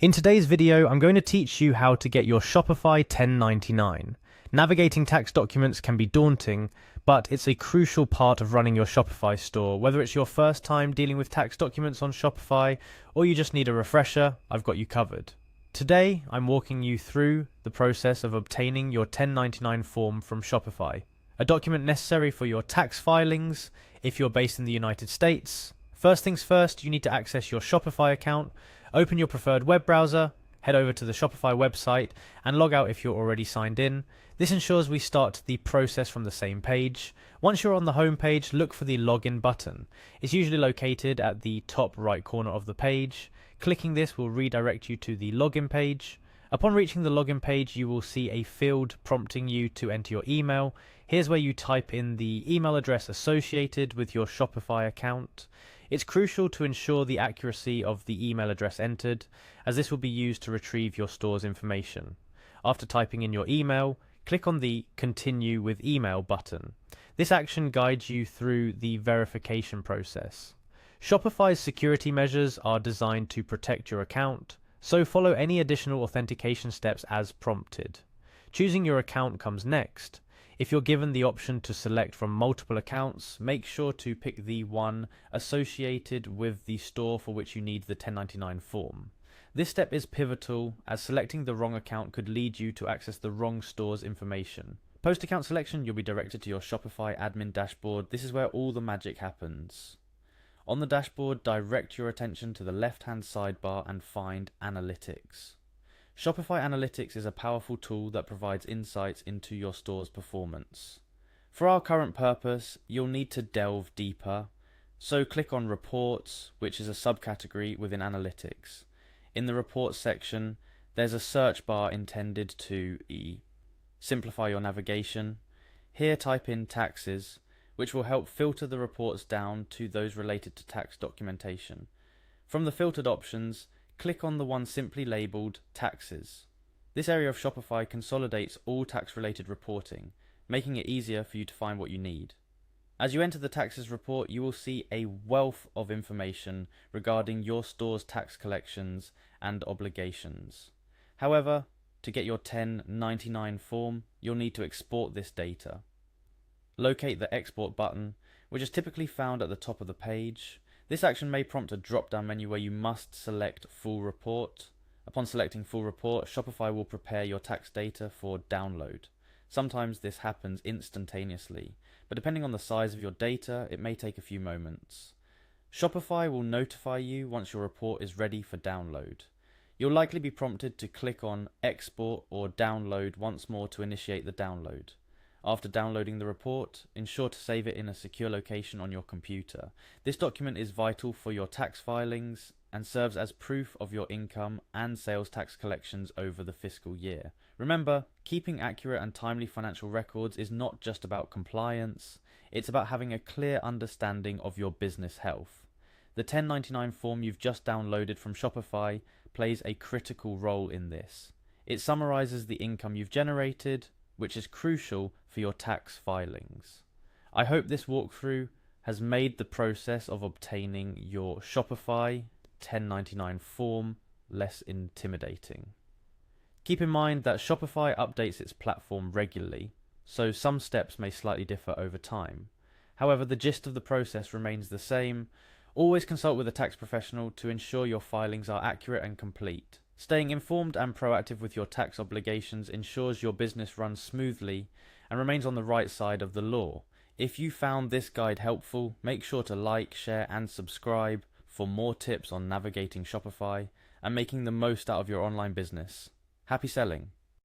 In today's video, I'm going to teach you how to get your Shopify 1099. Navigating tax documents can be daunting, but it's a crucial part of running your Shopify store. Whether it's your first time dealing with tax documents on Shopify, or you just need a refresher, I've got you covered. Today, I'm walking you through the process of obtaining your 1099 form from Shopify, a document necessary for your tax filings if you're based in the United States. First things first, you need to access your Shopify account. Open your preferred web browser, head over to the Shopify website, and log out if you're already signed in. This ensures we start the process from the same page. Once you're on the home page, look for the login button. It's usually located at the top right corner of the page. Clicking this will redirect you to the login page. Upon reaching the login page, you will see a field prompting you to enter your email. Here's where you type in the email address associated with your Shopify account. It's crucial to ensure the accuracy of the email address entered, as this will be used to retrieve your store's information. After typing in your email, click on the Continue with Email button. This action guides you through the verification process. Shopify's security measures are designed to protect your account, so follow any additional authentication steps as prompted. Choosing your account comes next. If you're given the option to select from multiple accounts, make sure to pick the one associated with the store for which you need the 1099 form. This step is pivotal, as selecting the wrong account could lead you to access the wrong store's information. Post account selection, you'll be directed to your Shopify admin dashboard. This is where all the magic happens. On the dashboard, direct your attention to the left-hand sidebar and find Analytics. Shopify Analytics is a powerful tool that provides insights into your store's performance. For our current purpose, you'll need to delve deeper, so click on Reports, which is a subcategory within Analytics. In the Reports section, there's a search bar intended to simplify your navigation. Here type in Taxes, which will help filter the reports down to those related to tax documentation. From the filtered options, click on the one simply labelled Taxes. This area of Shopify consolidates all tax-related reporting, making it easier for you to find what you need. As you enter the taxes report, you will see a wealth of information regarding your store's tax collections and obligations. However, to get your 1099 form, you'll need to export this data. Locate the Export button, which is typically found at the top of the page. This action may prompt a drop-down menu where you must select Full Report. Upon selecting Full Report, Shopify will prepare your tax data for download. Sometimes this happens instantaneously, but depending on the size of your data, it may take a few moments. Shopify will notify you once your report is ready for download. You'll likely be prompted to click on Export or Download once more to initiate the download. After downloading the report, ensure to save it in a secure location on your computer. This document is vital for your tax filings and serves as proof of your income and sales tax collections over the fiscal year. Remember, keeping accurate and timely financial records is not just about compliance, it's about having a clear understanding of your business health. The 1099 form you've just downloaded from Shopify plays a critical role in this. It summarizes the income you've generated, which is crucial for your tax filings. I hope this walkthrough has made the process of obtaining your Shopify 1099 form less intimidating. Keep in mind that Shopify updates its platform regularly, so some steps may slightly differ over time. However, the gist of the process remains the same. Always consult with a tax professional to ensure your filings are accurate and complete. Staying informed and proactive with your tax obligations ensures your business runs smoothly and remains on the right side of the law. If you found this guide helpful, make sure to like, share and subscribe for more tips on navigating Shopify and making the most out of your online business. Happy selling!